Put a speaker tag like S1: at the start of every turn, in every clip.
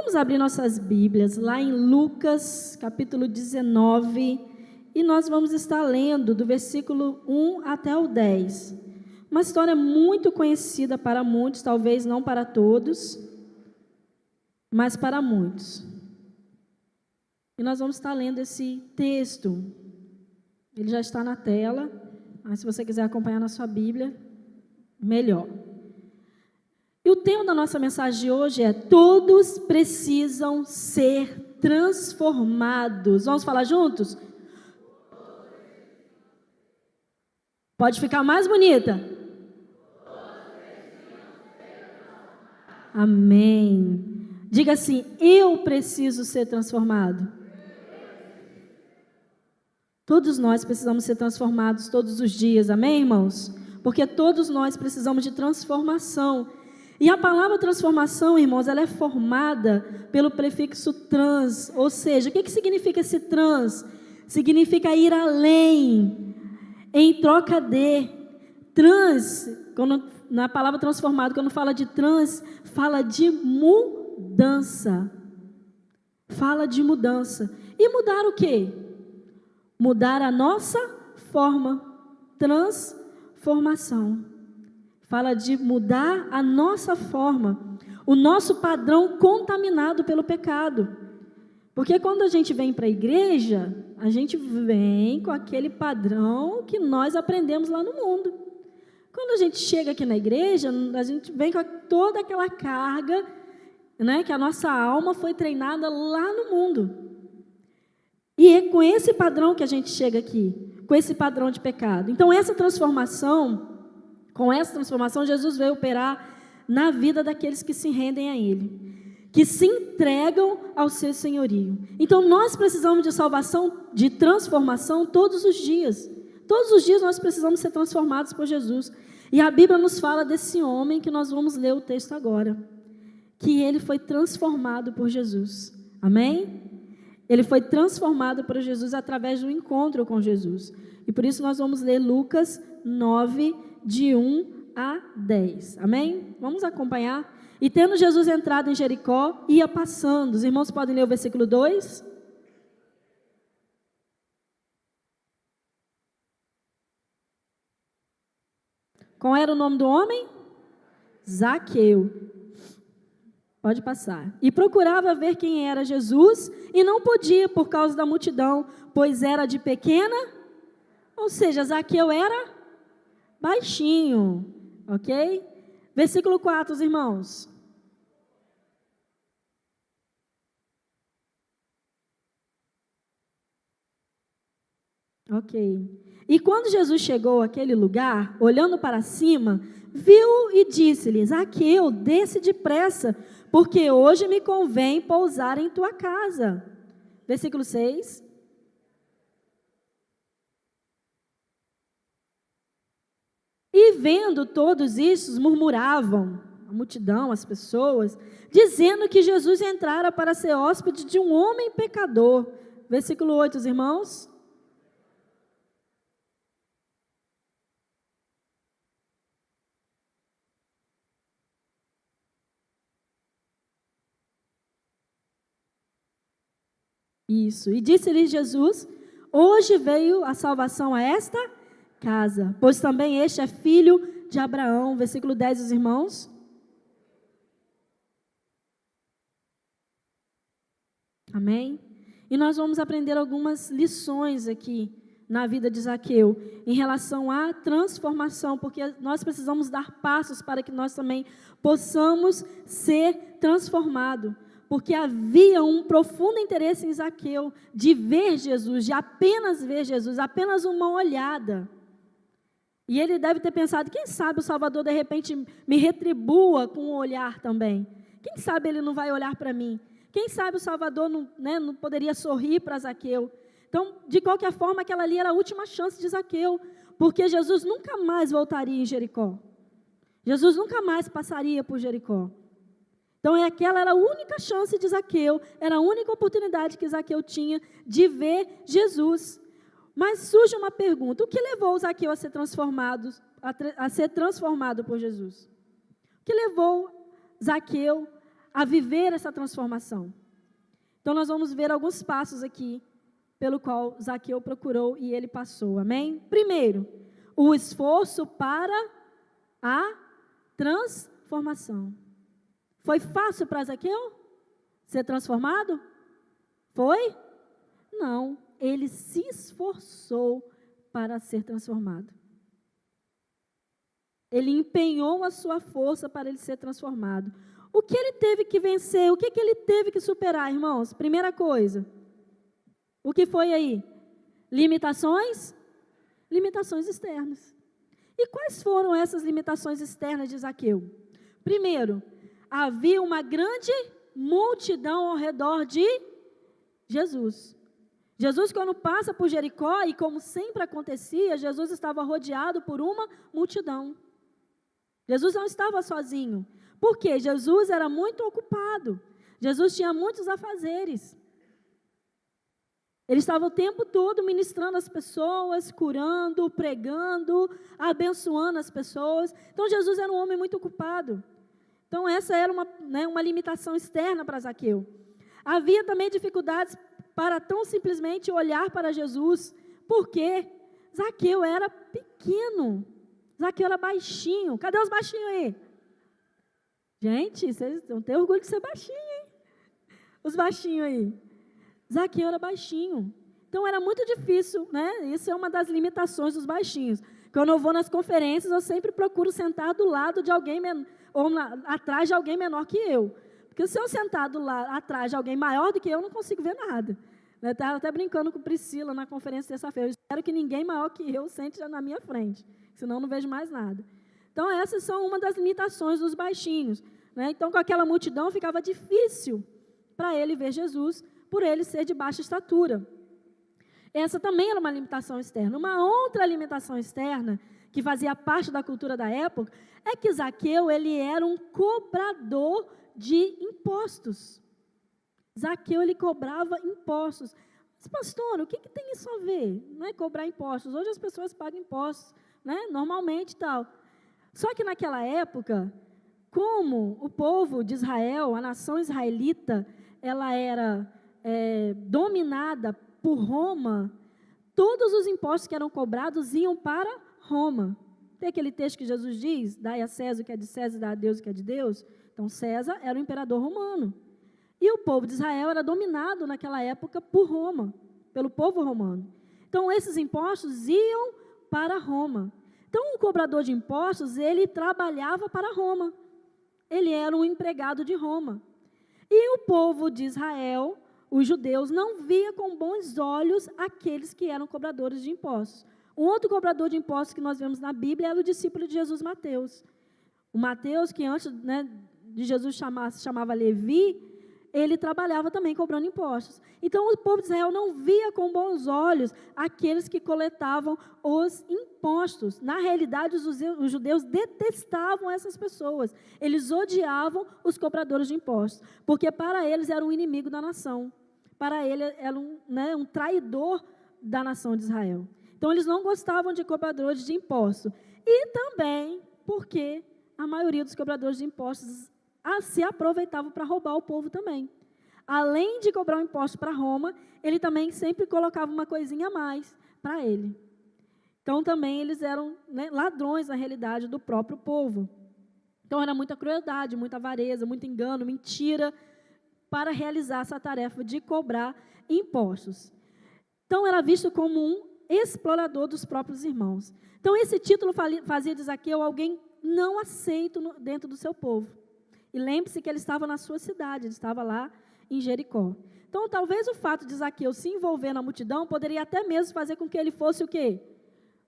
S1: Vamos abrir nossas Bíblias lá em Lucas, capítulo 19, e nós vamos estar lendo do versículo 1 até o 10. Uma história muito conhecida para muitos, talvez não para todos, mas para muitos. E nós vamos estar lendo esse texto. Ele já está na tela, mas se você quiser acompanhar na sua Bíblia, melhor. E o tema da nossa mensagem de hoje é: todos precisam ser transformados. Vamos falar juntos? Pode ficar mais bonita? Amém. Diga assim: eu preciso ser transformado. Todos nós precisamos ser transformados todos os dias, amém, irmãos? Porque todos nós precisamos de transformação. E a palavra transformação, irmãos, ela é formada pelo prefixo trans, ou seja, o que significa esse trans? Significa ir além, em troca de. Trans, na palavra transformado, quando fala de trans, fala de mudança. Fala de mudança. E mudar o quê? Mudar a nossa forma. Transformação. Fala de mudar a nossa forma, o nosso padrão contaminado pelo pecado. Porque quando a gente vem para a igreja, a gente vem com aquele padrão que nós aprendemos lá no mundo. Quando a gente chega aqui na igreja, a gente vem com toda aquela carga, né, que a nossa alma foi treinada lá no mundo. E é com esse padrão que a gente chega aqui, com esse padrão de pecado. Então, com essa transformação, Jesus veio operar na vida daqueles que se rendem a Ele, que se entregam ao seu senhorio. Então, nós precisamos de salvação, de transformação todos os dias. Todos os dias nós precisamos ser transformados por Jesus. E a Bíblia nos fala desse homem que nós vamos ler o texto agora, que ele foi transformado por Jesus. Amém? Ele foi transformado por Jesus através do encontro com Jesus. E por isso nós vamos ler Lucas 9, de 1 a 10. Amém? Vamos acompanhar. E tendo Jesus entrado em Jericó, ia passando. Os irmãos podem ler o versículo 2? Qual era o nome do homem? Zaqueu. Pode passar. E procurava ver quem era Jesus, e não podia por causa da multidão, pois era de pequena. Ou seja, Zaqueu era baixinho, ok? Versículo 4, os irmãos. Ok. E quando Jesus chegou àquele lugar, olhando para cima, viu e disse-lhe: Zaqueu, desce depressa, porque hoje me convém pousar em tua casa. Versículo 6. E vendo todos isso, murmuravam, a multidão, as pessoas, dizendo que Jesus entrara para ser hóspede de um homem pecador. Versículo 8, os irmãos. Isso. E disse-lhe Jesus: hoje veio a salvação a esta casa, pois também este é filho de Abraão. Versículo 10, os irmãos. Amém? E nós vamos aprender algumas lições aqui na vida de Zaqueu, em relação à transformação, porque nós precisamos dar passos para que nós também possamos ser transformados. Porque havia um profundo interesse em Zaqueu de ver Jesus, de apenas ver Jesus, apenas uma olhada. E ele deve ter pensado: quem sabe o Salvador de repente me retribua com um olhar também? Quem sabe ele não vai olhar para mim? Quem sabe o Salvador não poderia sorrir para Zaqueu? Então, de qualquer forma, aquela ali era a última chance de Zaqueu, porque Jesus nunca mais voltaria em Jericó. Jesus nunca mais passaria por Jericó. Então, aquela era a única chance de Zaqueu, era a única oportunidade que Zaqueu tinha de ver Jesus. Mas surge uma pergunta: o que levou Zaqueu a ser transformado por Jesus? O que levou Zaqueu a viver essa transformação. Então, nós vamos ver alguns passos aqui, pelo qual Zaqueu procurou e ele passou, amém? Primeiro, o esforço para a transformação. Foi fácil para Zaqueu ser transformado? Foi? Não, ele se esforçou para ser transformado. Ele empenhou a sua força para ele ser transformado. O que ele teve que vencer? O que ele teve que superar, irmãos? Primeira coisa. O que foi aí? Limitações? Limitações externas. E quais foram essas limitações externas de Zaqueu? Primeiro, havia uma grande multidão ao redor de Jesus. Jesus, quando passa por Jericó, e como sempre acontecia, Jesus estava rodeado por uma multidão. Jesus não estava sozinho. Por quê? Jesus era muito ocupado. Jesus tinha muitos afazeres. Ele estava o tempo todo ministrando as pessoas, curando, pregando, abençoando as pessoas. Então, Jesus era um homem muito ocupado. Então, essa era uma limitação externa para Zaqueu. Havia também dificuldades para tão simplesmente olhar para Jesus. Por quê? Zaqueu era pequeno. Zaqueu era baixinho. Cadê os baixinhos aí? Gente, vocês não têm orgulho de ser baixinho, hein? Os baixinhos aí. Zaqueu era baixinho. Então, era muito difícil, né? Isso é uma das limitações dos baixinhos. Quando eu vou nas conferências, eu sempre procuro sentar do lado de alguém, ou atrás de alguém menor que eu. Porque se eu sentar atrás de alguém maior do que eu não consigo ver nada. Eu estava até brincando com Priscila na conferência terça-feira. Eu espero que ninguém maior que eu sente na minha frente, senão eu não vejo mais nada. Então, essas são uma das limitações dos baixinhos, né? Então, com aquela multidão, ficava difícil para ele ver Jesus, por ele ser de baixa estatura. Essa também era uma limitação externa. Uma outra limitação externa, que fazia parte da cultura da época, é que Zaqueu, ele era um cobrador de impostos. Zaqueu, ele cobrava impostos. Mas, pastor, o que tem isso a ver? Não é cobrar impostos. Hoje as pessoas pagam impostos, né? Normalmente e tal. Só que naquela época, como o povo de Israel, a nação israelita, ela era dominada por Roma, todos os impostos que eram cobrados iam para Roma. Tem aquele texto que Jesus diz, dai a César o que é de César e dá a Deus o que é de Deus. Então, César era o imperador romano. E o povo de Israel era dominado naquela época por Roma, pelo povo romano. Então, esses impostos iam para Roma. Então, o cobrador de impostos, ele trabalhava para Roma. Ele era um empregado de Roma. E o povo de Israel, os judeus, não via com bons olhos aqueles que eram cobradores de impostos. Um outro cobrador de impostos que nós vemos na Bíblia era o discípulo de Jesus, Mateus. O Mateus, que antes de Jesus se chamava Levi, ele trabalhava também cobrando impostos. Então, o povo de Israel não via com bons olhos aqueles que coletavam os impostos. Na realidade, os judeus detestavam essas pessoas. Eles odiavam os cobradores de impostos, porque para eles era um inimigo da nação. Para ele era um traidor da nação de Israel. Então, eles não gostavam de cobradores de impostos. E também porque a maioria dos cobradores de impostos se aproveitavam para roubar o povo também. Além de cobrar um imposto para Roma, ele também sempre colocava uma coisinha a mais para ele. Então, também eles eram ladrões, na realidade, do próprio povo. Então, era muita crueldade, muita avareza, muito engano, mentira, para realizar essa tarefa de cobrar impostos. Então, era visto como um explorador dos próprios irmãos. Então, esse título fazia de Zaqueu alguém não aceito dentro do seu povo. E lembre-se que ele estava na sua cidade, ele estava lá em Jericó. Então, talvez o fato de Zaqueu se envolver na multidão poderia até mesmo fazer com que ele fosse o quê?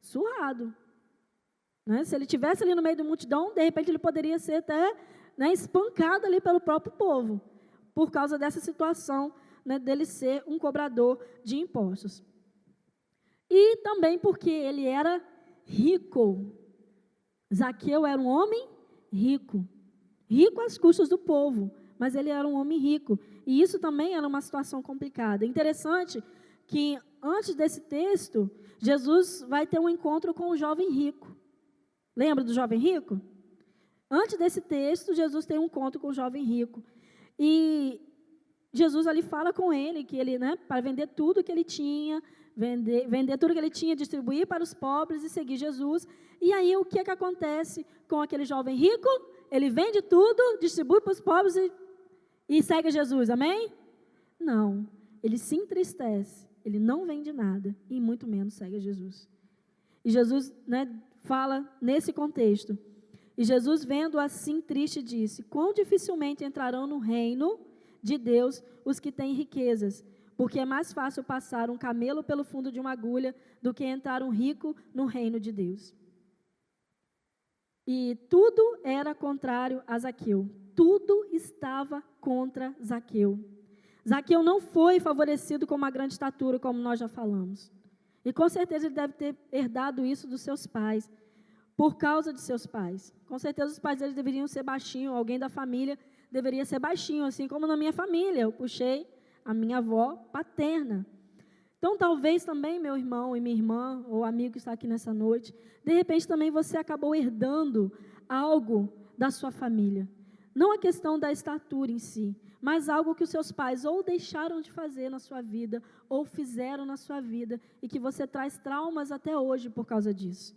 S1: Surrado. Né? Se ele estivesse ali no meio da multidão, de repente ele poderia ser até espancado ali pelo próprio povo, por causa dessa situação dele ser um cobrador de impostos. E também porque ele era rico. Zaqueu era um homem rico. Rico às custas do povo, mas ele era um homem rico. E isso também era uma situação complicada. Interessante que, antes desse texto, Jesus vai ter um encontro com o jovem rico. Lembra do jovem rico? Antes desse texto, Jesus tem um encontro com o jovem rico. E Jesus ali fala com ele que ele, para vender tudo que ele tinha, vender tudo que ele tinha, distribuir para os pobres e seguir Jesus. E aí o que acontece com aquele jovem rico? Ele vende tudo, distribui para os pobres e segue Jesus, amém? Não, ele se entristece, ele não vende nada e muito menos segue Jesus. E Jesus fala nesse contexto. E Jesus, vendo assim triste, disse: quão dificilmente entrarão no reino de Deus os que têm riquezas, porque é mais fácil passar um camelo pelo fundo de uma agulha do que entrar um rico no reino de Deus. E tudo era contrário a Zaqueu. Tudo estava contra Zaqueu. Zaqueu não foi favorecido com uma grande estatura, como nós já falamos. E com certeza ele deve ter herdado isso dos seus pais, por causa de seus pais. Com certeza os pais deles deveriam ser baixinhos, alguém da família deveria ser baixinho, assim como na minha família. Eu puxei a minha avó paterna. Então, talvez também, meu irmão e minha irmã, ou amigo que está aqui nessa noite, de repente também você acabou herdando algo da sua família. Não a questão da estatura em si, mas algo que os seus pais ou deixaram de fazer na sua vida, ou fizeram na sua vida, e que você traz traumas até hoje por causa disso.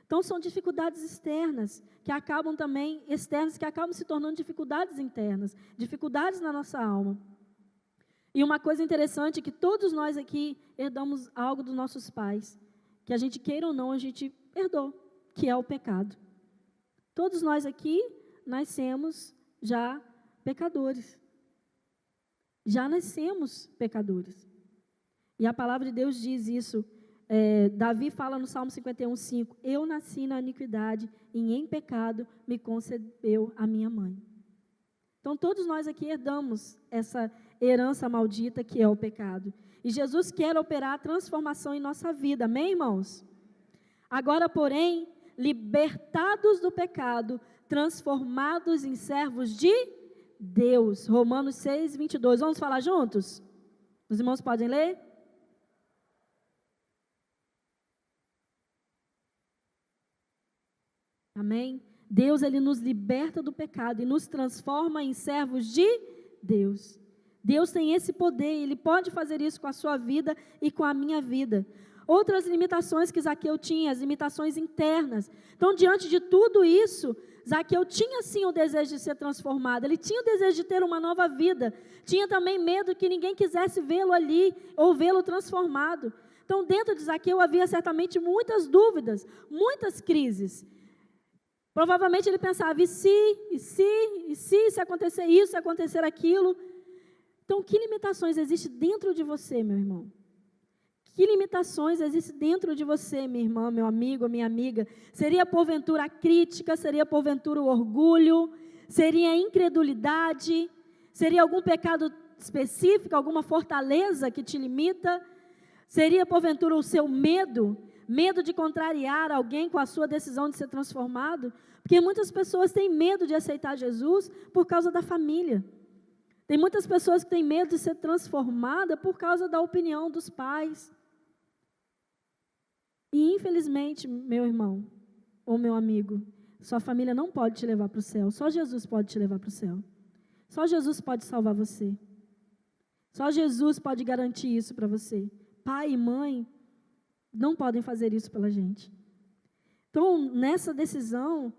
S1: Então, são dificuldades externas, que acabam também, externas, que acabam se tornando dificuldades internas, dificuldades na nossa alma. E uma coisa interessante é que todos nós aqui herdamos algo dos nossos pais, que a gente queira ou não, a gente herdou, que é o pecado. Todos nós aqui nascemos já pecadores. Já nascemos pecadores. E a palavra de Deus diz isso. Davi fala no Salmo 51:5: eu nasci na iniquidade e em pecado me concebeu a minha mãe. Então todos nós aqui herdamos essa herança maldita que é o pecado. E Jesus quer operar a transformação em nossa vida, amém, irmãos? Agora, porém, libertados do pecado, transformados em servos de Deus. Romanos 6:22. Vamos falar juntos? Os irmãos podem ler? Amém? Deus, Ele nos liberta do pecado e nos transforma em servos de Deus. Deus tem esse poder, Ele pode fazer isso com a sua vida e com a minha vida. Outras limitações que Zaqueu tinha, as limitações internas. Então, diante de tudo isso, Zaqueu tinha sim o desejo de ser transformado, ele tinha o desejo de ter uma nova vida, tinha também medo que ninguém quisesse vê-lo ali ou vê-lo transformado. Então, dentro de Zaqueu havia certamente muitas dúvidas, muitas crises. Provavelmente ele pensava, e se acontecer isso, se acontecer aquilo. Então, que limitações existem dentro de você, meu irmão? Que limitações existem dentro de você, minha irmã, meu amigo, minha amiga? Seria porventura a crítica, seria porventura o orgulho, seria a incredulidade, seria algum pecado específico, alguma fortaleza que te limita? Seria porventura o seu medo de contrariar alguém com a sua decisão de ser transformado? Porque muitas pessoas têm medo de aceitar Jesus por causa da família. Tem muitas pessoas que têm medo de ser transformada por causa da opinião dos pais. E infelizmente, meu irmão ou meu amigo, sua família não pode te levar para o céu. Só Jesus pode te levar para o céu. Só Jesus pode salvar você. Só Jesus pode garantir isso para você. Pai e mãe não podem fazer isso pela gente. Então, nessa decisão,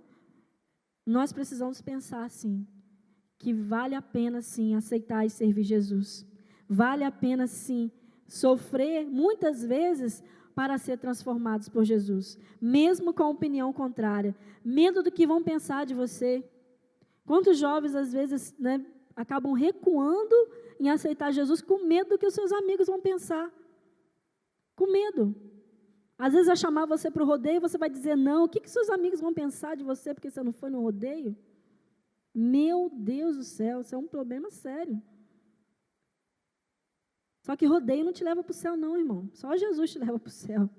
S1: nós precisamos pensar assim, que vale a pena sim aceitar e servir Jesus. Vale a pena sim sofrer muitas vezes para ser transformados por Jesus, mesmo com a opinião contrária, medo do que vão pensar de você. Quantos jovens às vezes acabam recuando em aceitar Jesus com medo do que os seus amigos vão pensar, com medo. Às vezes vai chamar você para o rodeio, você vai dizer não. O que seus amigos vão pensar de você porque você não foi no rodeio? Meu Deus do céu, isso é um problema sério. Só que rodeio não te leva para o céu não, irmão. Só Jesus te leva para o céu.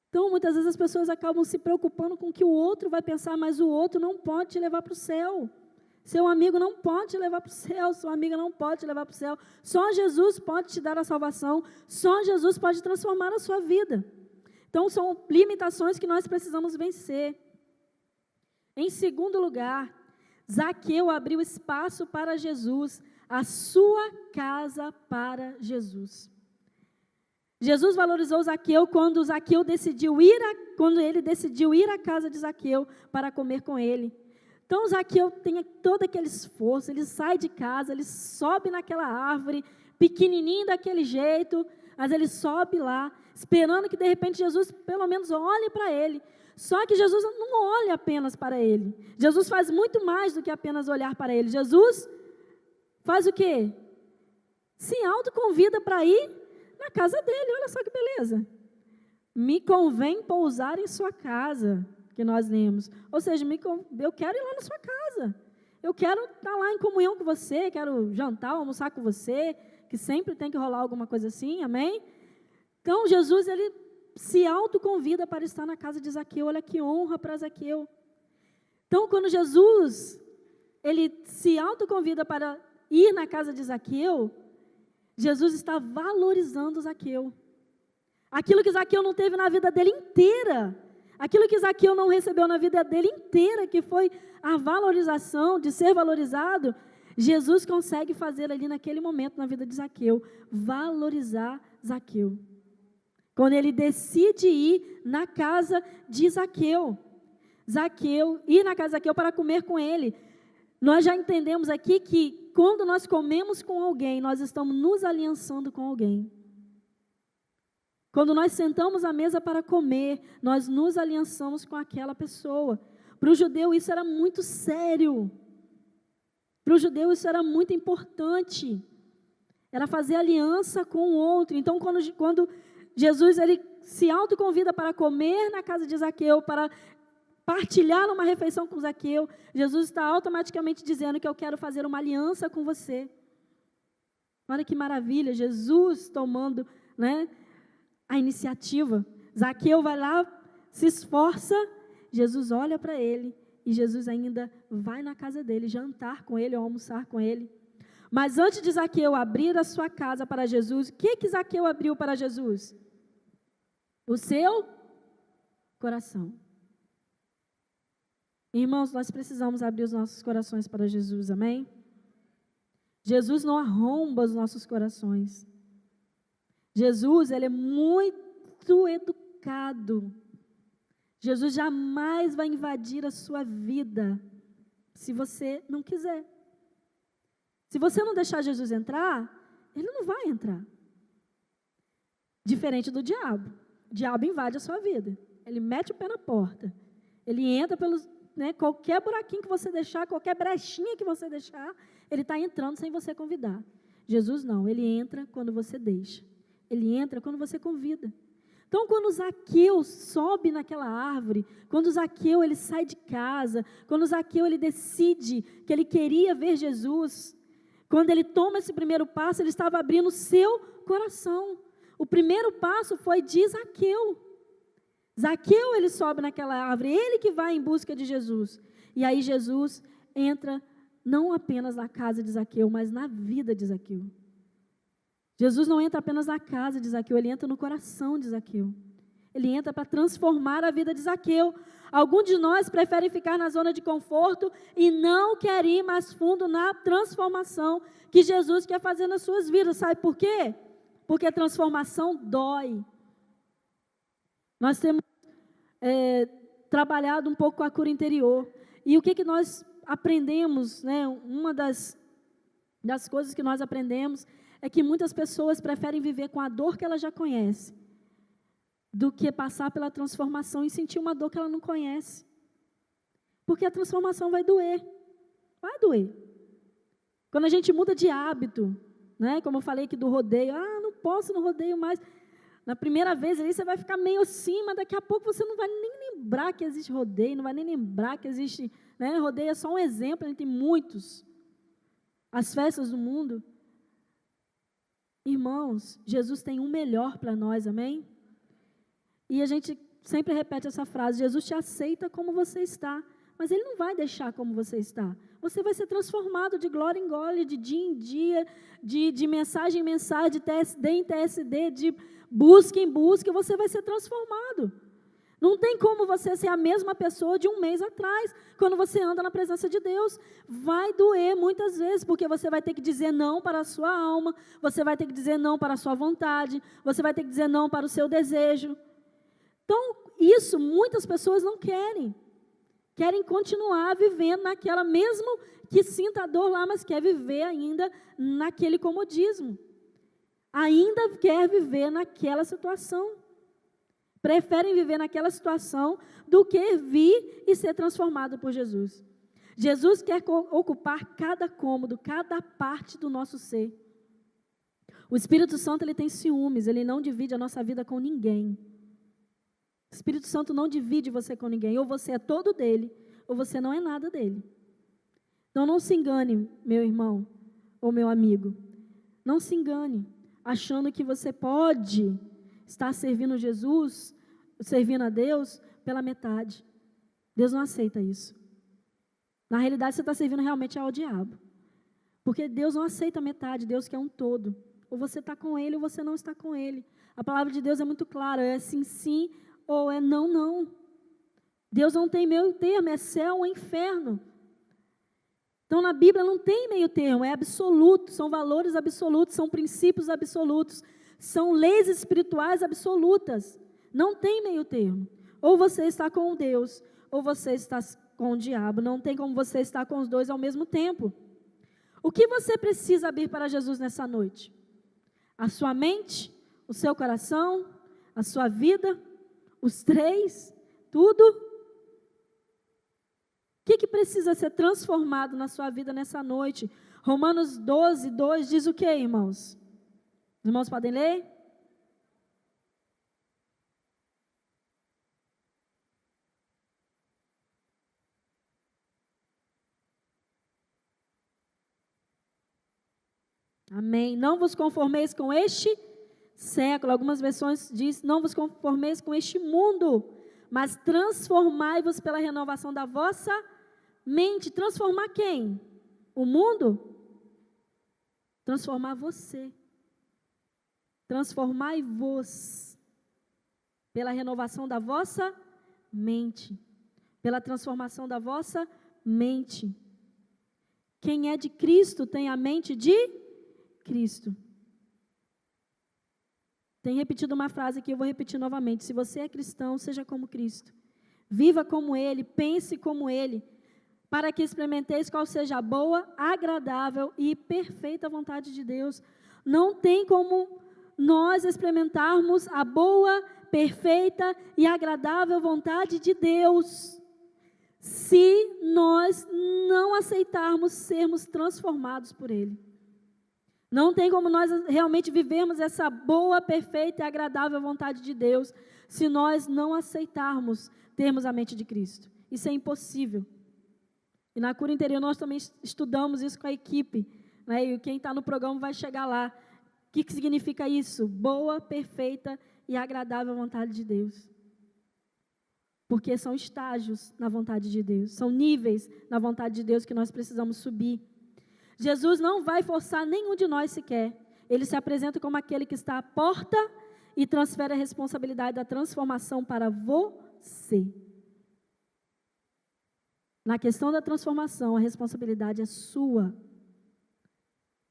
S1: Então, muitas vezes as pessoas acabam se preocupando com o que o outro vai pensar, mas o outro não pode te levar para o céu. Seu amigo não pode te levar para o céu, sua amiga não pode te levar para o céu. Só Jesus pode te dar a salvação, só Jesus pode transformar a sua vida. Então, são limitações que nós precisamos vencer. Em segundo lugar, Zaqueu abriu espaço para Jesus, a sua casa para Jesus. Jesus valorizou Zaqueu quando ele decidiu ir à casa de Zaqueu para comer com ele. Então Zaqueu tem todo aquele esforço, ele sai de casa, ele sobe naquela árvore, pequenininho daquele jeito, mas ele sobe lá, esperando que de repente Jesus pelo menos olhe para ele. Só que Jesus não olha apenas para ele. Jesus faz muito mais do que apenas olhar para ele. Jesus faz o quê? Se autoconvida para ir na casa dele. Olha só que beleza. Me convém pousar em sua casa, que nós lemos. Ou seja, eu quero ir lá na sua casa. Eu quero estar lá em comunhão com você, quero jantar, almoçar com você, que sempre tem que rolar alguma coisa assim, amém? Então, Jesus, ele se autoconvida para estar na casa de Zaqueu. Olha que honra para Zaqueu. Então, quando Jesus, ele se autoconvida para ir na casa de Zaqueu, Jesus está valorizando Zaqueu. Aquilo que Zaqueu não teve na vida dele inteira, aquilo que Zaqueu não recebeu na vida dele inteira, que foi a valorização, de ser valorizado, Jesus consegue fazer ali naquele momento na vida de Zaqueu, valorizar Zaqueu. Quando ele decide ir na casa de Zaqueu, ir na casa de Zaqueu para comer com ele, nós já entendemos aqui que quando nós comemos com alguém, nós estamos nos aliançando com alguém. Quando nós sentamos à mesa para comer, nós nos aliançamos com aquela pessoa. Para o judeu isso era muito sério. Para o judeu isso era muito importante. Era fazer aliança com o outro. Então, quando Jesus ele se autoconvida para comer na casa de Zaqueu, para partilhar uma refeição com Zaqueu, Jesus está automaticamente dizendo que eu quero fazer uma aliança com você. Olha que maravilha, Jesus tomando, a iniciativa. Zaqueu vai lá, se esforça, Jesus olha para ele e Jesus ainda vai na casa dele, jantar com ele ou almoçar com ele. Mas antes de Zaqueu abrir a sua casa para Jesus, o que Zaqueu abriu para Jesus? O seu coração. Irmãos, nós precisamos abrir os nossos corações para Jesus, amém? Jesus não arromba os nossos corações. Jesus, ele é muito educado. Jesus jamais vai invadir a sua vida se você não quiser. Se você não deixar Jesus entrar, ele não vai entrar. Diferente do diabo. O diabo invade a sua vida. Ele mete o pé na porta. Ele entra pelos, qualquer buraquinho que você deixar, qualquer brechinha que você deixar, ele está entrando sem você convidar. Jesus não, ele entra quando você deixa. Ele entra quando você convida. Então, quando Zaqueu sobe naquela árvore, quando Zaqueu ele sai de casa, quando Zaqueu ele decide que ele queria ver Jesus, quando ele toma esse primeiro passo, ele estava abrindo o seu coração. O primeiro passo foi de Zaqueu. Zaqueu ele sobe naquela árvore, ele que vai em busca de Jesus. E aí Jesus entra não apenas na casa de Zaqueu, mas na vida de Zaqueu. Jesus não entra apenas na casa de Zaqueu, ele entra no coração de Zaqueu. Ele entra para transformar a vida de Zaqueu. Alguns de nós preferem ficar na zona de conforto e não querem ir mais fundo na transformação que Jesus quer fazer nas suas vidas. Sabe por quê? Porque a transformação dói. Nós temos trabalhado um pouco com a cura interior. E o que nós aprendemos, uma das coisas que nós aprendemos é que muitas pessoas preferem viver com a dor que ela já conhece, do que passar pela transformação e sentir uma dor que ela não conhece. Porque a transformação vai doer. Vai doer. Quando a gente muda de hábito, como eu falei aqui do rodeio, não posso no rodeio mais. Na primeira vez ali você vai ficar meio assim, mas daqui a pouco você não vai nem lembrar que existe rodeio, não vai nem lembrar que existe, rodeio é só um exemplo, tem muitos. As festas do mundo. Irmãos, Jesus tem um melhor para nós, amém? E a gente sempre repete essa frase, Jesus te aceita como você está, mas Ele não vai deixar como você está. Você vai ser transformado de glória em glória, de dia em dia, de mensagem em mensagem, de TSD em TSD, de busca em busca, você vai ser transformado. Não tem como você ser a mesma pessoa de um mês atrás, quando você anda na presença de Deus. Vai doer muitas vezes, porque você vai ter que dizer não para a sua alma, você vai ter que dizer não para a sua vontade, você vai ter que dizer não para o seu desejo. Então, isso muitas pessoas não querem. Querem continuar vivendo naquela, mesmo que sinta a dor lá, mas quer viver ainda naquele comodismo. Ainda quer viver naquela situação. Preferem viver naquela situação do que vir e ser transformado por Jesus. Jesus quer ocupar cada cômodo, cada parte do nosso ser. O Espírito Santo, ele tem ciúmes, ele não divide a nossa vida com ninguém. O Espírito Santo não divide você com ninguém. Ou você é todo dele, ou você não é nada dele. Então não se engane, meu irmão ou meu amigo. Não se engane, achando que você pode estar servindo Jesus, servindo a Deus, pela metade. Deus não aceita isso. Na realidade, você está servindo realmente ao diabo. Porque Deus não aceita metade, Deus quer um todo. Ou você está com Ele, ou você não está com Ele. A palavra de Deus é muito clara, é sim, sim, ou é não, não. Deus não tem meio termo, é céu ou inferno. Então, na Bíblia não tem meio termo, é absoluto, são valores absolutos, são princípios absolutos, são leis espirituais absolutas. Não tem meio termo. Ou você está com Deus, ou você está com o diabo. Não tem como você estar com os dois ao mesmo tempo. O que você precisa abrir para Jesus nessa noite? A sua mente, o seu coração, a sua vida, os três, tudo? O que precisa ser transformado na sua vida nessa noite? Romanos 12, 2 diz o que, irmãos? Os irmãos podem ler? Amém. Não vos conformeis com este século. Algumas versões diz, não vos conformeis com este mundo, mas transformai-vos pela renovação da vossa mente. Transformar quem? O mundo? Transformar você. Transformai-vos pela renovação da vossa mente. Pela transformação da vossa mente. Quem é de Cristo tem a mente de Cristo. Tem repetido uma frase que eu vou repetir novamente. Se você é cristão, seja como Cristo. Viva como Ele, pense como Ele, para que experimenteis qual seja a boa, agradável e perfeita vontade de Deus. Não tem como nós experimentarmos a boa, perfeita e agradável vontade de Deus, se nós não aceitarmos sermos transformados por Ele. Não tem como nós realmente vivermos essa boa, perfeita e agradável vontade de Deus, se nós não aceitarmos termos a mente de Cristo. Isso é impossível. E na cura interior nós também estudamos isso com a equipe, né? E quem está no programa vai chegar lá. O que significa isso? Boa, perfeita e agradável vontade de Deus. Porque são estágios na vontade de Deus, são níveis na vontade de Deus que nós precisamos subir. Jesus não vai forçar nenhum de nós sequer. Ele se apresenta como aquele que está à porta e transfere a responsabilidade da transformação para você. Na questão da transformação, a responsabilidade é sua.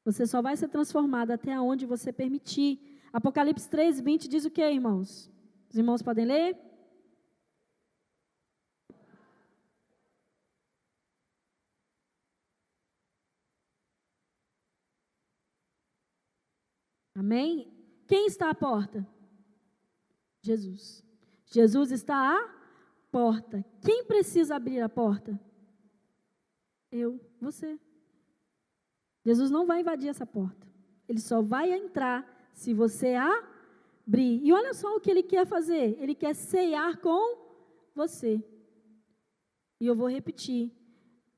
S1: Você só vai ser transformado até onde você permitir. Apocalipse 3:20 diz o que, irmãos? Os irmãos podem ler? Amém? Quem está à porta? Jesus. Jesus está à porta. Quem precisa abrir a porta? Eu, você. Jesus não vai invadir essa porta. Ele só vai entrar se você abrir. E olha só o que Ele quer fazer. Ele quer ceiar com você. E eu vou repetir.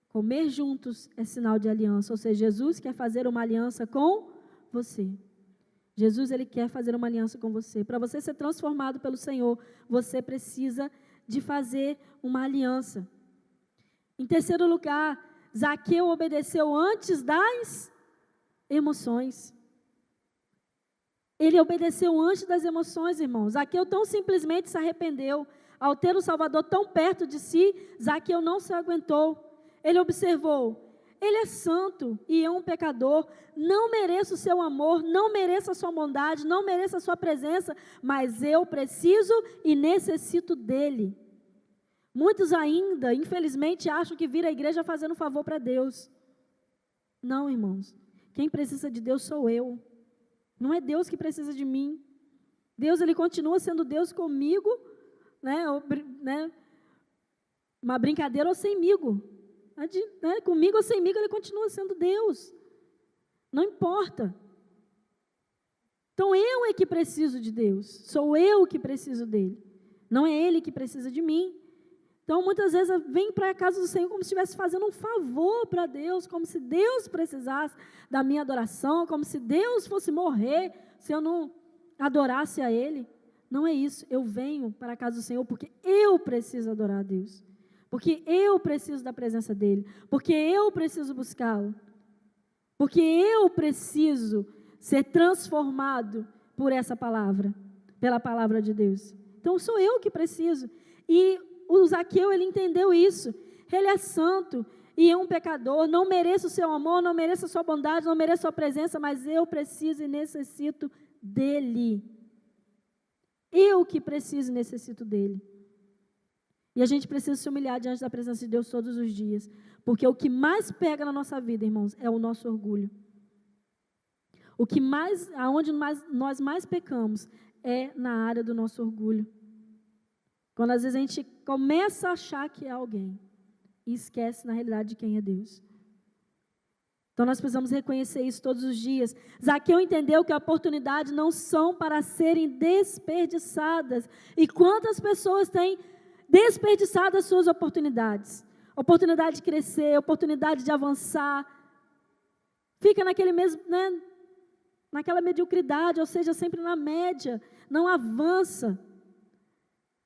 S1: Comer juntos é sinal de aliança. Ou seja, Jesus quer fazer uma aliança com você. Jesus, Ele quer fazer uma aliança com você. Para você ser transformado pelo Senhor, você precisa de fazer uma aliança. Em terceiro lugar, Zaqueu obedeceu antes das emoções. Ele obedeceu antes das emoções, irmãos. Zaqueu tão simplesmente se arrependeu. Ao ter o Salvador tão perto de si, Zaqueu não se aguentou. Ele observou: ele é santo e eu um pecador, não mereço o seu amor, não mereço a sua bondade, não mereço a sua presença, mas eu preciso e necessito dele. Muitos ainda, infelizmente, acham que vir à igreja fazendo um favor para Deus. Não, irmãos, quem precisa de Deus sou eu, não é Deus que precisa de mim. Deus, Ele continua sendo Deus comigo, uma brincadeira ou semigo, comigo ou semigo, Ele continua sendo Deus, não importa. Então eu é que preciso de Deus, sou eu que preciso dEle, não é Ele que precisa de mim. Então muitas vezes vem para a casa do Senhor como se estivesse fazendo um favor para Deus, como se Deus precisasse da minha adoração, como se Deus fosse morrer se eu não adorasse a Ele. Não é isso, eu venho para a casa do Senhor porque eu preciso adorar a Deus, porque eu preciso da presença dEle, porque eu preciso buscá-lo, porque eu preciso ser transformado por essa palavra, pela palavra de Deus. Então sou eu que preciso. E o Zaqueu, ele entendeu isso. Ele é santo e é um pecador, não mereço o seu amor, não mereço a sua bondade, não mereço a sua presença, mas eu preciso e necessito dEle. Eu que preciso e necessito dEle. E a gente precisa se humilhar diante da presença de Deus todos os dias, porque o que mais pega na nossa vida, irmãos, é o nosso orgulho. Aonde nós mais pecamos é na área do nosso orgulho. Quando às vezes a gente começa a achar que é alguém e esquece na realidade de quem é Deus. Então nós precisamos reconhecer isso todos os dias. Zaqueu entendeu que oportunidades não são para serem desperdiçadas. E quantas pessoas têm desperdiçado as suas oportunidades? Oportunidade de crescer, oportunidade de avançar. Fica naquele mesmo, naquela mediocridade, ou seja, sempre na média, não avança.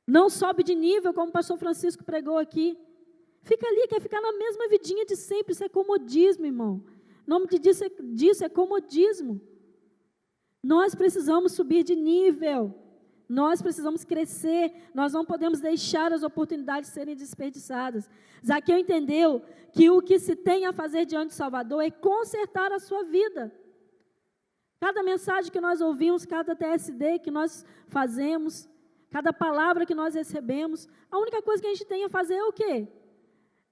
S1: Não sobe de nível, como o pastor Francisco pregou aqui. Fica ali, quer ficar na mesma vidinha de sempre. Isso é comodismo, irmão. O nome disso é comodismo. Nós precisamos subir de nível. Nós precisamos crescer. Nós não podemos deixar as oportunidades serem desperdiçadas. Zaqueu entendeu que o que se tem a fazer diante do Salvador é consertar a sua vida. Cada mensagem que nós ouvimos, cada TSD que nós fazemos, cada palavra que nós recebemos, a única coisa que a gente tem a fazer é o quê?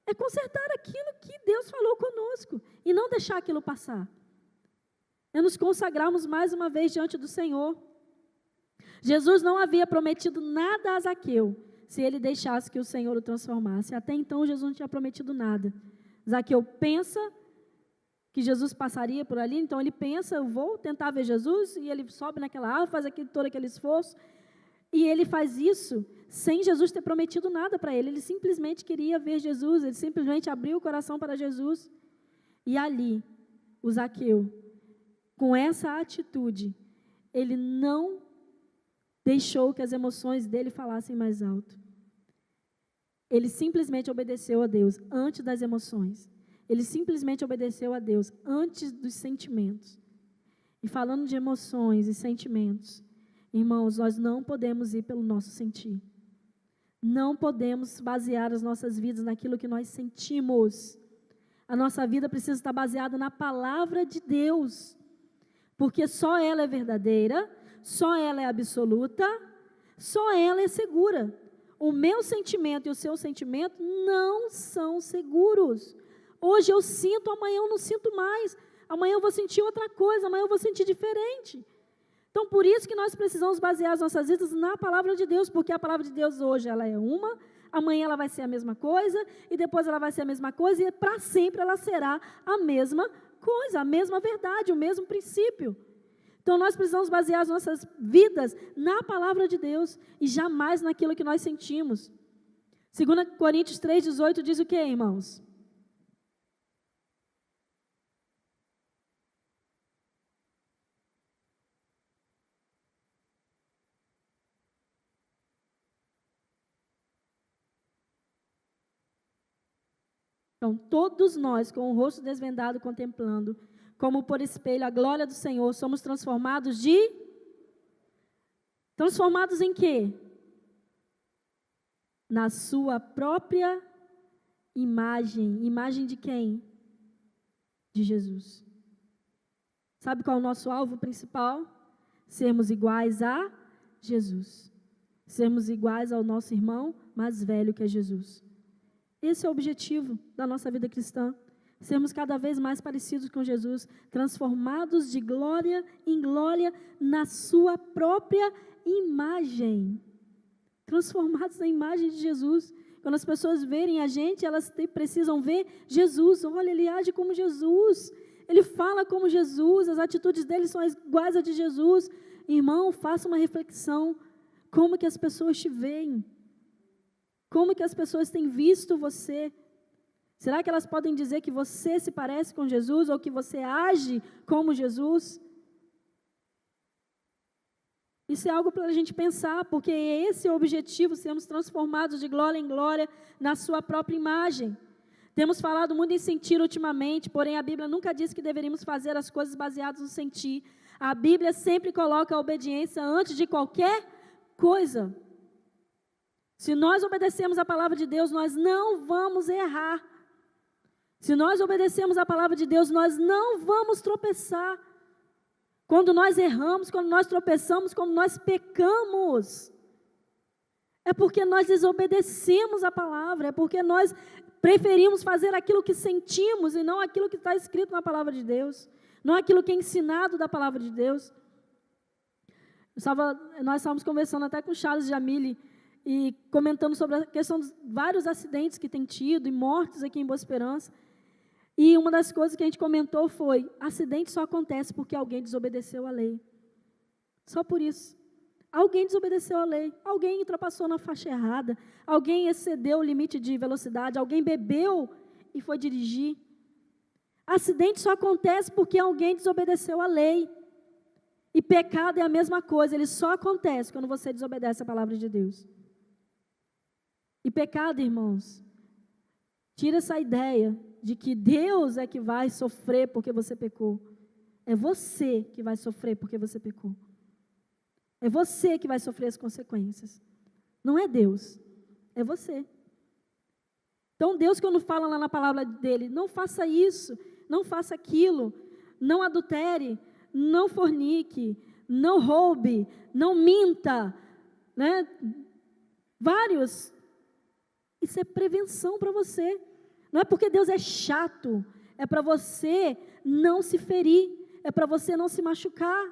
S1: É consertar aquilo que Deus falou conosco e não deixar aquilo passar. É nos consagrarmos mais uma vez diante do Senhor. Jesus não havia prometido nada a Zaqueu se ele deixasse que o Senhor o transformasse. Até então Jesus não tinha prometido nada. Zaqueu pensa que Jesus passaria por ali, então ele pensa, eu vou tentar ver Jesus, e ele sobe naquela árvore, faz todo aquele esforço. E ele faz isso sem Jesus ter prometido nada para ele. Ele simplesmente queria ver Jesus, ele simplesmente abriu o coração para Jesus. E ali, o Zaqueu, com essa atitude, ele não deixou que as emoções dele falassem mais alto. Ele simplesmente obedeceu a Deus antes das emoções. Ele simplesmente obedeceu a Deus antes dos sentimentos. E falando de emoções e sentimentos, irmãos, nós não podemos ir pelo nosso sentir. Não podemos basear as nossas vidas naquilo que nós sentimos. A nossa vida precisa estar baseada na palavra de Deus. Porque só ela é verdadeira, só ela é absoluta, só ela é segura. O meu sentimento e o seu sentimento não são seguros. Hoje eu sinto, amanhã eu não sinto mais. Amanhã eu vou sentir outra coisa, amanhã eu vou sentir diferente. Então, por isso que nós precisamos basear as nossas vidas na palavra de Deus, porque a palavra de Deus hoje ela é uma, amanhã ela vai ser a mesma coisa, e depois ela vai ser a mesma coisa, e para sempre ela será a mesma coisa, a mesma verdade, o mesmo princípio. Então, nós precisamos basear as nossas vidas na palavra de Deus, e jamais naquilo que nós sentimos. 2 Coríntios 3,18 diz o quê, irmãos? Então, todos nós, com o rosto desvendado, contemplando, como por espelho, a glória do Senhor, somos transformados em quê? na sua própria imagem. Imagem de quem? De Jesus. Sabe qual é o nosso alvo principal? Sermos iguais a Jesus. Sermos iguais ao nosso irmão mais velho que é Jesus. Esse é o objetivo da nossa vida cristã. Sermos cada vez mais parecidos com Jesus, transformados de glória em glória na sua própria imagem. Transformados na imagem de Jesus. Quando as pessoas verem a gente, elas precisam ver Jesus. Olha, ele age como Jesus. Ele fala como Jesus. As atitudes dele são iguais às de Jesus. Irmão, faça uma reflexão. Como que as pessoas te veem? Como que as pessoas têm visto você? Será que elas podem dizer que você se parece com Jesus ou que você age como Jesus? Isso é algo para a gente pensar, porque esse é o objetivo, sermos transformados de glória em glória na sua própria imagem. Temos falado muito em sentir ultimamente, porém a Bíblia nunca diz que deveríamos fazer as coisas baseadas no sentir. A Bíblia sempre coloca a obediência antes de qualquer coisa. Se nós obedecemos a palavra de Deus, nós não vamos errar. Se nós obedecemos a palavra de Deus, nós não vamos tropeçar. Quando nós erramos, quando nós tropeçamos, quando nós pecamos, é porque nós desobedecemos a palavra, é porque nós preferimos fazer aquilo que sentimos e não aquilo que está escrito na palavra de Deus, não aquilo que é ensinado da palavra de Deus. Nós estávamos conversando até com o Charles Jamile e comentando sobre a questão dos vários acidentes que tem tido e mortes aqui em Boa Esperança. E uma das coisas que a gente comentou foi: acidente só acontece porque alguém desobedeceu a lei. Só por isso. Alguém desobedeceu a lei, alguém ultrapassou na faixa errada, alguém excedeu o limite de velocidade, alguém bebeu e foi dirigir. Acidente só acontece porque alguém desobedeceu a lei. E pecado é a mesma coisa, ele só acontece quando você desobedece a palavra de Deus. E pecado, irmãos, tira essa ideia de que Deus é que vai sofrer porque você pecou. É você que vai sofrer porque você pecou. É você que vai sofrer as consequências. Não é Deus, é você. Então Deus, quando fala lá na palavra dele, não faça isso, não faça aquilo, não adultere, não fornique, não roube, não minta, né? Vários. Isso é prevenção para você. Não é porque Deus é chato, é para você não se ferir, é para você não se machucar.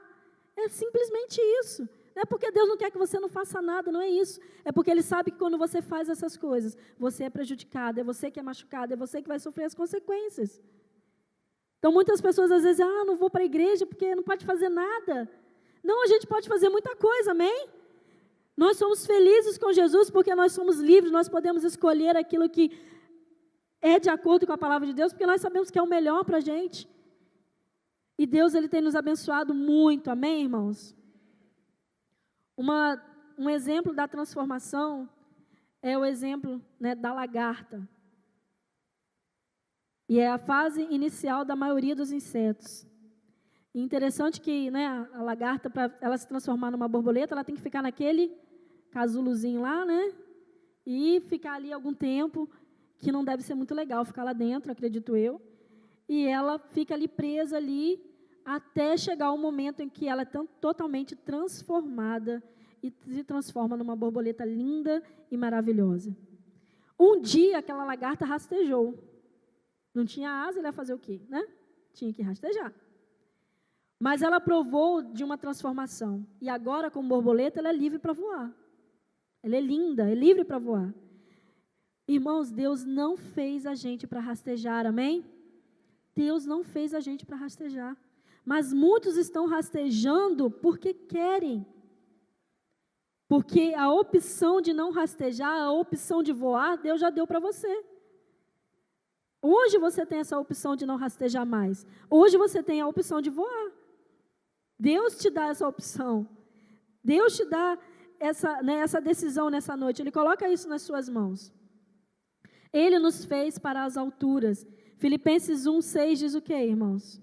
S1: É simplesmente isso. Não é porque Deus não quer que você não faça nada, não é isso. É porque Ele sabe que quando você faz essas coisas, você é prejudicado, é você que é machucado, é você que vai sofrer as consequências. Então muitas pessoas às vezes, não vou para a igreja porque não pode fazer nada. Não, a gente pode fazer muita coisa, amém? Nós somos felizes com Jesus porque nós somos livres, nós podemos escolher aquilo que é de acordo com a palavra de Deus, porque nós sabemos que é o melhor para a gente. E Deus, Ele tem nos abençoado muito, amém, irmãos? Um exemplo da transformação é o exemplo, né, da lagarta. E é a fase inicial da maioria dos insetos. E interessante que, né, a lagarta, para ela se transformar numa borboleta, ela tem que ficar naquele casulozinho lá, né? E ficar ali algum tempo, que não deve ser muito legal ficar lá dentro, acredito eu. E ela fica ali presa ali, até chegar o momento em que ela é totalmente transformada e se transforma numa borboleta linda e maravilhosa. Um dia aquela lagarta rastejou. Não tinha asa, ele ia fazer o quê, né? Tinha que rastejar. Mas ela provou de uma transformação. E agora, como borboleta, ela é livre para voar. Ela é linda, é livre para voar. Irmãos, Deus não fez a gente para rastejar, amém? Deus não fez a gente para rastejar. Mas muitos estão rastejando porque querem. Porque a opção de não rastejar, a opção de voar, Deus já deu para você. Hoje você tem essa opção de não rastejar mais. Hoje você tem a opção de voar. Deus te dá essa opção. Deus te dá essa decisão nessa noite. Ele coloca isso nas suas mãos. Ele nos fez para as alturas. Filipenses 1:6 diz o quê, irmãos?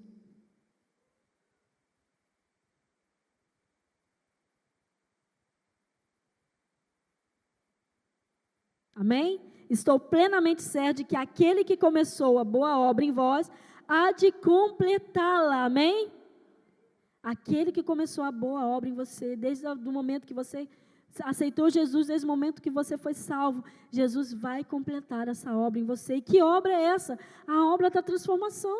S1: Amém? Estou plenamente certo de que aquele que começou a boa obra em vós, há de completá-la. Amém? Aquele que começou a boa obra em você, desde o momento que você aceitou Jesus, desde o momento que você foi salvo, Jesus vai completar essa obra em você. E que obra é essa? A obra da transformação.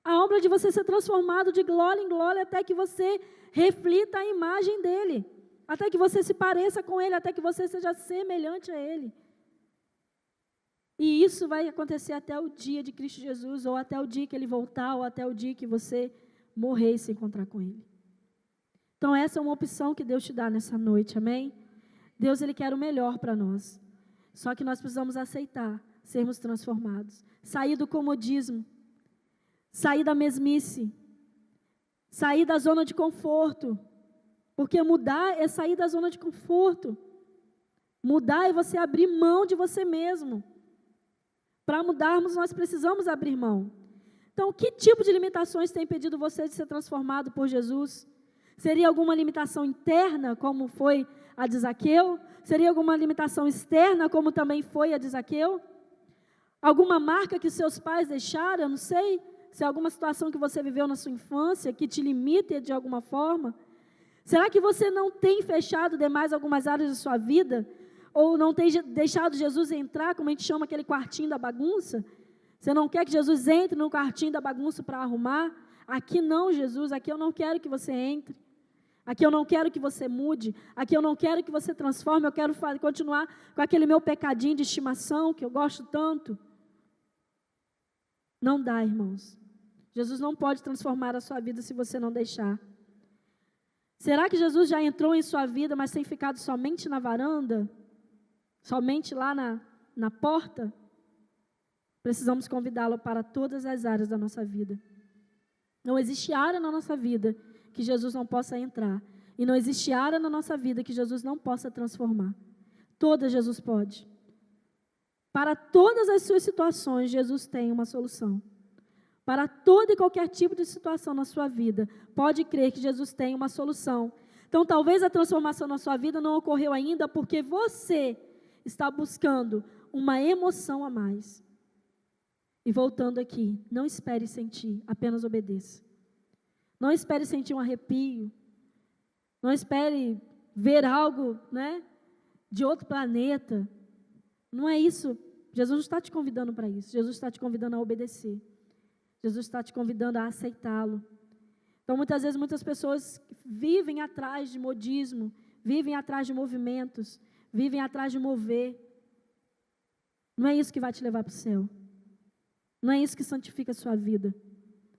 S1: A obra de você ser transformado de glória em glória até que você reflita a imagem dele. Até que você se pareça com ele, até que você seja semelhante a ele. E isso vai acontecer até o dia de Cristo Jesus, ou até o dia que ele voltar, ou até o dia que você morrer e se encontrar com ele. Então essa é uma opção que Deus te dá nessa noite, amém? Deus, ele quer o melhor para nós. Só que nós precisamos aceitar, sermos transformados. Sair do comodismo, sair da mesmice, sair da zona de conforto. Porque mudar é sair da zona de conforto. Mudar é você abrir mão de você mesmo. Para mudarmos, nós precisamos abrir mão. Então, que tipo de limitações tem impedido você de ser transformado por Jesus? Seria alguma limitação interna, como foi a de Zaqueu? Seria alguma limitação externa, como também foi a de Zaqueu? Alguma marca que seus pais deixaram? Eu não sei. Se é alguma situação que você viveu na sua infância, que te limite de alguma forma? Será que você não tem fechado demais algumas áreas da sua vida? Ou não tem deixado Jesus entrar, como a gente chama aquele quartinho da bagunça? Você não quer que Jesus entre no quartinho da bagunça para arrumar? Aqui não, Jesus, aqui eu não quero que você entre. Aqui eu não quero que você mude. Aqui eu não quero que você transforme. Eu quero continuar com aquele meu pecadinho de estimação que eu gosto tanto. Não dá, irmãos. Jesus não pode transformar a sua vida se você não deixar. Será que Jesus já entrou em sua vida, mas tem ficado somente na varanda? Somente lá na porta? Precisamos convidá-lo para todas as áreas da nossa vida. Não existe área na nossa vida que Jesus não possa entrar. E não existe área na nossa vida que Jesus não possa transformar. Todas Jesus pode. Para todas as suas situações, Jesus tem uma solução. Para todo e qualquer tipo de situação na sua vida, pode crer que Jesus tem uma solução. Então, talvez a transformação na sua vida não ocorreu ainda porque você está buscando uma emoção a mais. E voltando aqui, não espere sentir, apenas obedeça. Não espere sentir um arrepio. Não espere ver algo, de outro planeta. Não é isso. Jesus não está te convidando para isso. Jesus está te convidando a obedecer. Jesus está te convidando a aceitá-lo. Então, muitas vezes, muitas pessoas vivem atrás de modismo, vivem atrás de movimentos, vivem atrás de mover. Não é isso que vai te levar para o céu. Não é isso que santifica a sua vida.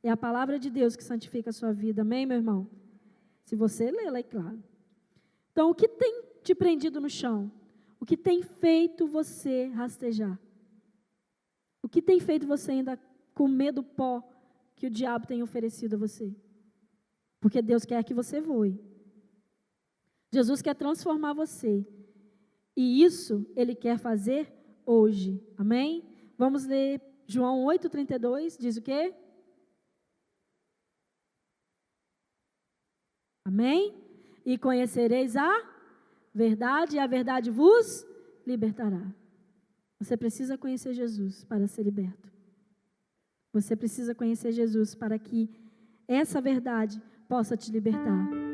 S1: É a palavra de Deus que santifica a sua vida. Amém, meu irmão? Se você lê-la, é claro. Então, o que tem te prendido no chão? O que tem feito você rastejar? O que tem feito você ainda comer do pó que o diabo tem oferecido a você? Porque Deus quer que você voe. Jesus quer transformar você. E isso Ele quer fazer hoje. Amém? Vamos ler João 8,32. Diz o quê? Amém? E conhecereis a verdade, e a verdade vos libertará. Você precisa conhecer Jesus para ser liberto. Você precisa conhecer Jesus para que essa verdade possa te libertar.